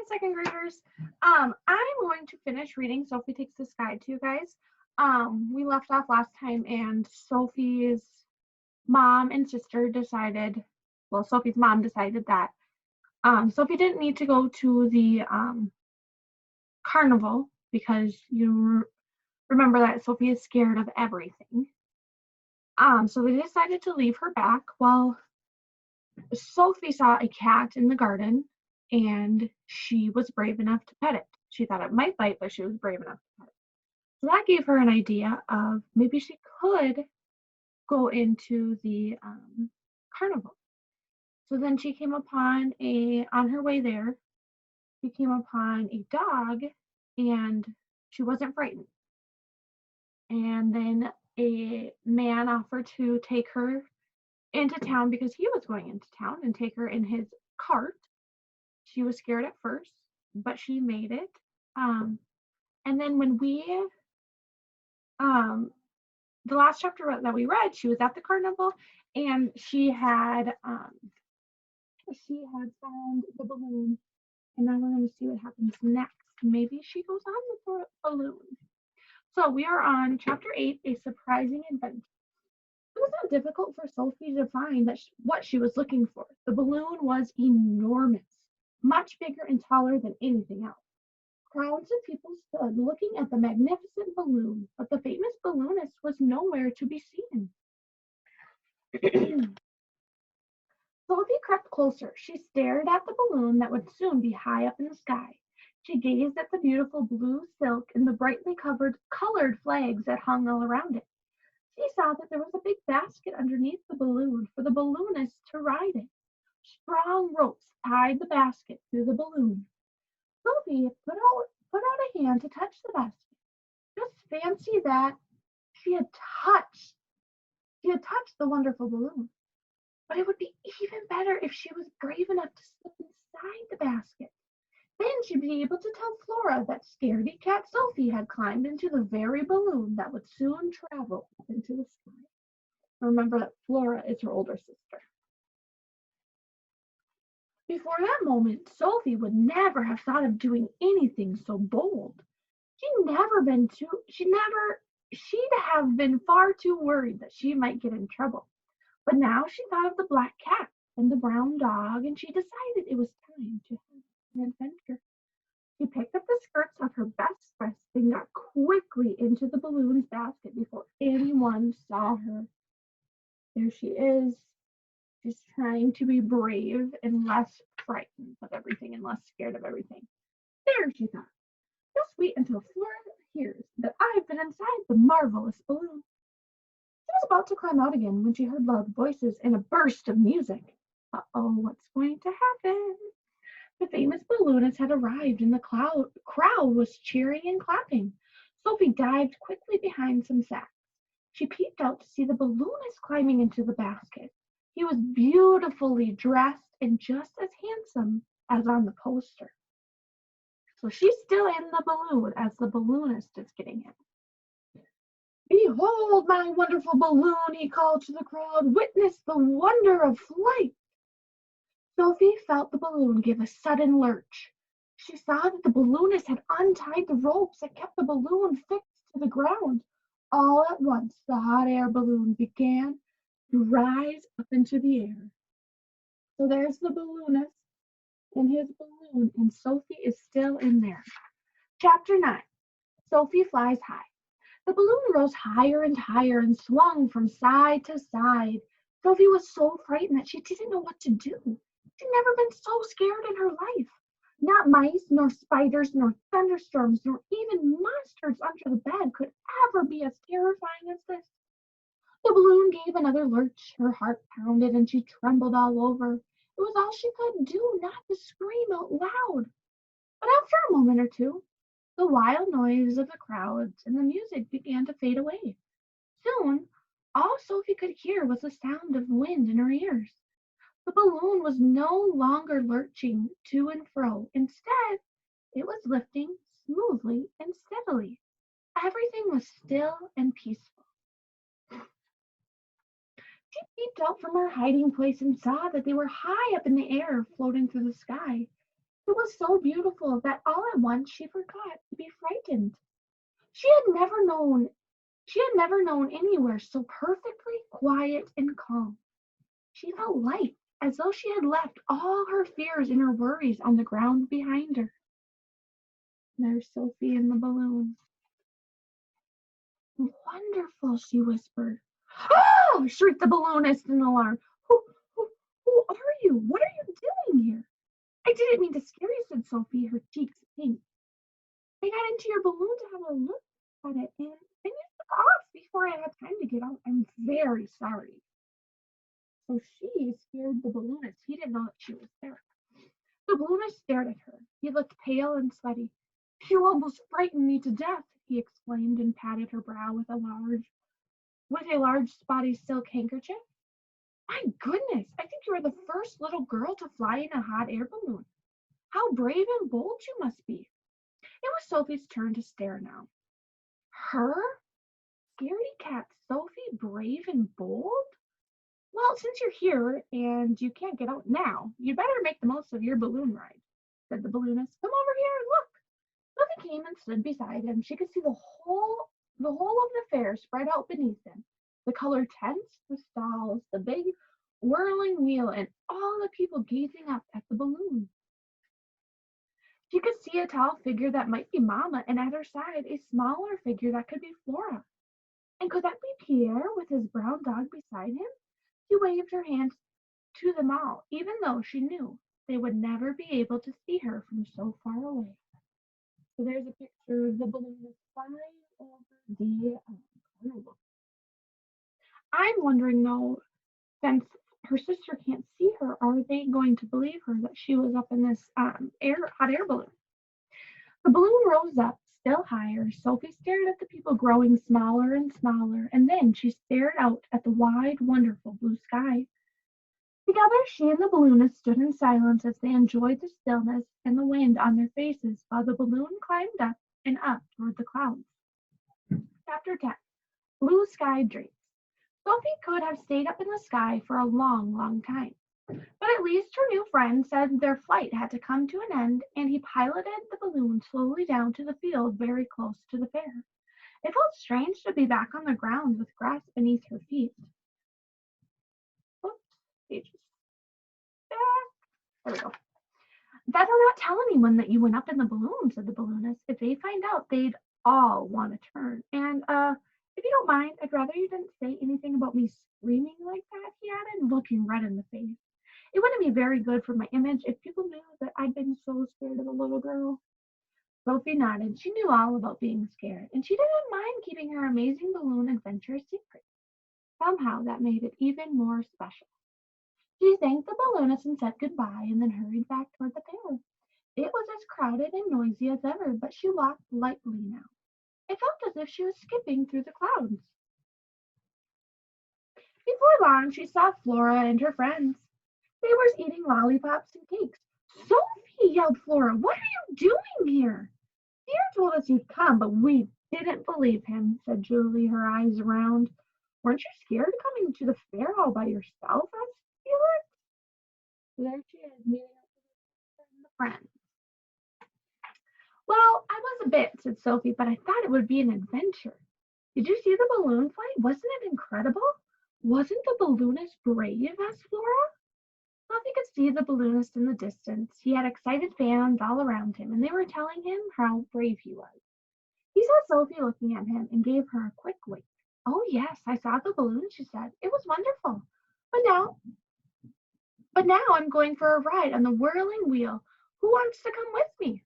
Hi, second graders. I'm going to finish reading Sophie Takes the Sky to you guys. We left off last time, and Sophie's mom and sister decided, well, Sophie's mom decided that Sophie didn't need to go to the carnival because you remember that Sophie is scared of everything. So they decided to leave her back. Well, Sophie saw a cat in the garden and she was brave enough to pet it. She thought it might bite, but she was brave enough to pet it. So that gave her an idea of maybe she could go into the carnival. So then she came upon on her way there, she came upon a dog and she wasn't frightened. And then a man offered to take her into town because he was going into town and take her in his cart. She was scared at first, but she made it. And then when the last chapter that we read, she was at the carnival and she had found the balloon. And now we're going to see what happens next. Maybe she goes on the balloon. So we are on chapter 8, A Surprising Adventure. It was not difficult for Sophie to find what she was looking for. The balloon was enormous, much bigger and taller than anything else. Crowds of people stood looking at the magnificent balloon, but the famous balloonist was nowhere to be seen. Sophie crept closer. She stared at the balloon that would soon be high up in the sky. She gazed at the beautiful blue silk and the brightly colored flags that hung all around it. She saw that there was a big basket underneath the balloon for the balloonist to ride in. Strong ropes tied the basket to the balloon. Sophie put out a hand to touch the basket. Just fancy that she had touched the wonderful balloon. But it would be even better if she was brave enough to slip inside the basket. Then she'd be able to tell Flora that scaredy cat Sophie had climbed into the very balloon that would soon travel up into the sky. Remember that Flora is her older sister. Before that moment, Sophie would never have thought of doing anything so bold. She'd have been far too worried that she might get in trouble. But now she thought of the black cat and the brown dog, and she decided it was time to have an adventure. She picked up the skirts of her best dress and got quickly into the balloon's basket before anyone saw her. There she is. She's trying to be brave and less frightened of everything and less scared of everything. There, she thought. Just wait until Flora hears that I've been inside the marvelous balloon. She was about to climb out again when she heard loud voices and a burst of music. Uh-oh, what's going to happen? The famous balloonist had arrived and the crowd was cheering and clapping. Sophie dived quickly behind some sacks. She peeped out to see the balloonist climbing into the basket. He was beautifully dressed and just as handsome as on the poster. So she's still in the balloon as the balloonist is getting in. Behold my wonderful balloon, he called to the crowd. Witness the wonder of flight. Sophie felt the balloon give a sudden lurch. She saw that the balloonist had untied the ropes that kept the balloon fixed to the ground. All at once, the hot air balloon began to rise up into the air. So there's the balloonist in his balloon, and Sophie is still in there. Chapter 9. Sophie flies high. The balloon rose higher and higher and swung from side to side. Sophie was so frightened that she didn't know what to do. She'd never been so scared in her life. Not mice, nor spiders, nor thunderstorms, nor even monsters under the bed could ever be as terrifying as this. The balloon gave another lurch. Her heart pounded and she trembled all over. It was all she could do not to scream out loud. But after a moment or two, the wild noise of the crowds and the music began to fade away. Soon, all Sophie could hear was the sound of wind in her ears. The balloon was no longer lurching to and fro. Instead, it was lifting smoothly and steadily. Everything was still and peaceful. She peeped out from her hiding place and saw that they were high up in the air, floating through the sky. It was so beautiful that all at once she forgot to be frightened. She had never known anywhere so perfectly quiet and calm. She felt light, as though she had left all her fears and her worries on the ground behind her. There's Sophie in the balloon. Wonderful, she whispered. Oh! Shrieked the balloonist in alarm. Who are you? What are you doing here? I didn't mean to scare you, said Sophie, her cheeks pink. I got into your balloon to have a look at it, and then you took off before I had time to get out. I'm very sorry. So she scared the balloonist. He didn't know that she was there. The balloonist stared at her. He looked pale and sweaty. You almost frightened me to death, he exclaimed and patted her brow with a large spotty silk handkerchief. My goodness, I think you are the first little girl to fly in a hot air balloon. How brave and bold you must be. It was Sophie's turn to stare now. Her? Scaredy cat Sophie, brave and bold? Well, since you're here and you can't get out now, you'd better make the most of your balloon ride, said the balloonist. Come over here and look. Sophie came and stood beside him. She could see the whole of the fair spread out beneath them. The colored tents, the stalls, the big whirling wheel, and all the people gazing up at the balloon. She could see a tall figure that might be Mama, and at her side a smaller figure that could be Flora. And could that be Pierre with his brown dog beside him? She waved her hand to them all, even though she knew they would never be able to see her from so far away. So there's a picture of the balloon flying over the carnival. I'm wondering though, since her sister can't see her, are they going to believe her that she was up in this hot air balloon? The balloon rose up still higher. Sophie stared at the people growing smaller and smaller, and then she stared out at the wide, wonderful blue sky. Together, she and the balloonist stood in silence as they enjoyed the stillness and the wind on their faces while the balloon climbed up and up toward the clouds. Chapter 10. Blue Sky Dreams. Sophie could have stayed up in the sky for a long, long time. But at least her new friend said their flight had to come to an end, and he piloted the balloon slowly down to the field very close to the fair. It felt strange to be back on the ground with grass beneath her feet. Oops, pages. There we go. Better not tell anyone that you went up in the balloon, said the balloonist. If they find out, they'd all want to turn. And if you don't mind, I'd rather you didn't say anything about me screaming like that, he added, looking red in the face. It wouldn't be very good for my image if people knew that I'd been so scared of a little girl. Sophie nodded. She knew all about being scared, and she didn't mind keeping her amazing balloon adventure a secret. Somehow that made it even more special. She thanked the balloonist and said goodbye, and then hurried back toward the fair. It was as crowded and noisy as ever, but she walked lightly now. It felt as if she was skipping through the clouds. Before long, she saw Flora and her friends. They were eating lollipops and cakes. Sophie, yelled Flora, what are you doing here? Pierre told us you'd come, but we didn't believe him, said Julie, her eyes round. Weren't you scared coming to the fair all by yourself? Asked Felix. So there she is, meeting up with her friends. Well, I was a bit, said Sophie, but I thought it would be an adventure. Did you see the balloon flight? Wasn't it incredible? Wasn't the balloonist brave? Asked Flora. Sophie could see the balloonist in the distance. He had excited fans all around him, and they were telling him how brave he was. He saw Sophie looking at him and gave her a quick wink. Oh, yes, I saw the balloon, she said. It was wonderful. But now I'm going for a ride on the whirling wheel. Who wants to come with me?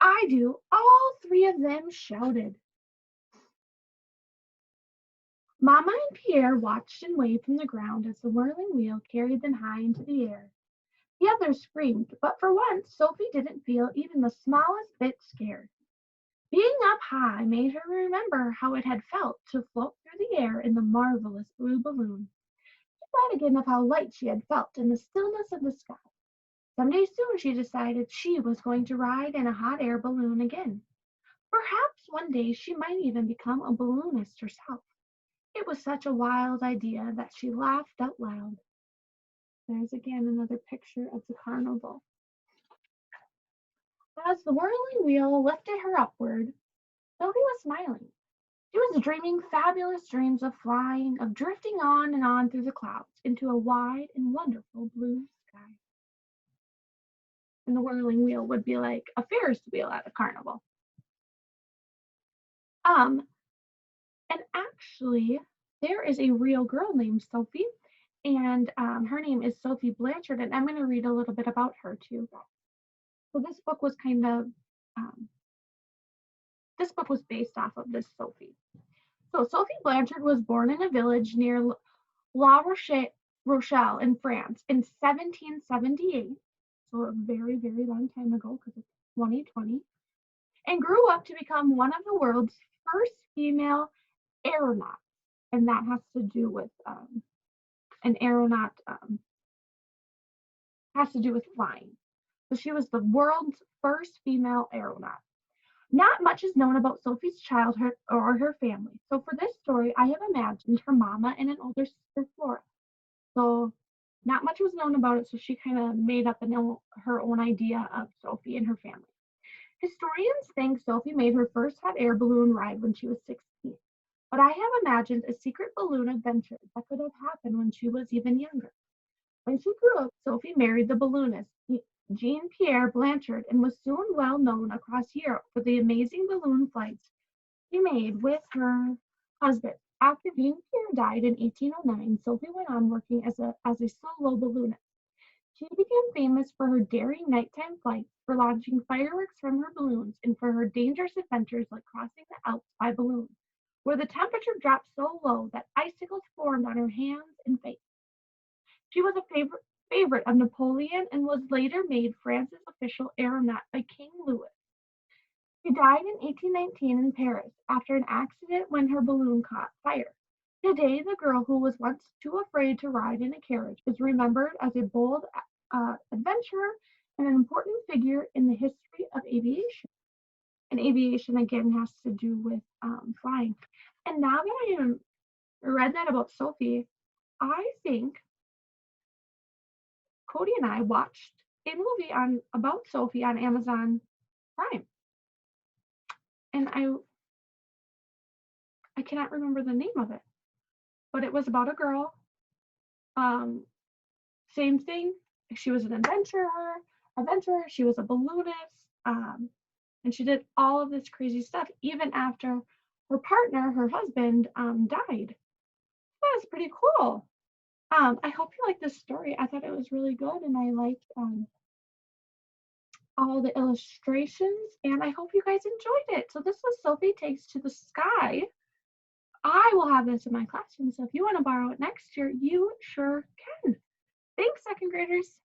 I do. All three of them shouted. Mama and Pierre watched and waved from the ground as the whirling wheel carried them high into the air. The others screamed, but for once Sophie didn't feel even the smallest bit scared. Being up high made her remember how it had felt to float through the air in the marvelous blue balloon. She thought again of how light she had felt in the stillness of the sky. Someday soon, she decided, she was going to ride in a hot air balloon again. Perhaps one day she might even become a balloonist herself. It was such a wild idea that she laughed out loud. There's again another picture of the carnival. As the whirling wheel lifted her upward, Sophie was smiling. She was dreaming fabulous dreams of flying, of drifting on and on through the clouds into a wide and wonderful blue sky. And the whirling wheel would be like a Ferris wheel at a carnival. Um, and actually, there is a real girl named Sophie, and her name is Sophie Blanchard, and I'm going to read a little bit about her too. So um, this book was based off of this Sophie. So Sophie Blanchard was born in a village near Rochelle in France in 1778, so a very, very long time ago because it's 2020, and grew up to become one of the world's first female aeronauts. And that has to do with an aeronaut, has to do with flying. So she was the world's first female aeronaut. Not much is known about Sophie's childhood or her family. So for this story, I have imagined her mama and an older sister, Flora. So not much was known about it, so she kind of made up her own idea of Sophie and her family. Historians think Sophie made her first hot air balloon ride when she was 16, but I have imagined a secret balloon adventure that could have happened when she was even younger. When she grew up, Sophie married the balloonist Jean-Pierre Blanchard and was soon well known across Europe for the amazing balloon flights she made with her husband. After Jean-Pierre died in 1809, Sophie went on working as a solo balloonist. She became famous for her daring nighttime flights, for launching fireworks from her balloons, and for her dangerous adventures like crossing the Alps by balloon, where the temperature dropped so low that icicles formed on her hands and face. She was a favorite of Napoleon and was later made France's official aeronaut by King Louis. She died in 1819 in Paris after an accident when her balloon caught fire. Today, the girl who was once too afraid to ride in a carriage is remembered as a bold adventurer and an important figure in the history of aviation. And aviation, again, has to do with flying. And now that I read that about Sophie, I think Cody and I watched a movie about Sophie on Amazon Prime. And I cannot remember the name of it, but it was about a girl. Um, Same thing. She was an adventurer. She was a balloonist, and she did all of this crazy stuff even after her partner, her husband, died. That was pretty cool. I hope you like this story. I thought it was really good, and I liked all the illustrations, and I hope you guys enjoyed it. So this was Sophie Takes to the Sky. I will have this in my classroom, so if you want to borrow it next year, you sure can. Thanks, second graders.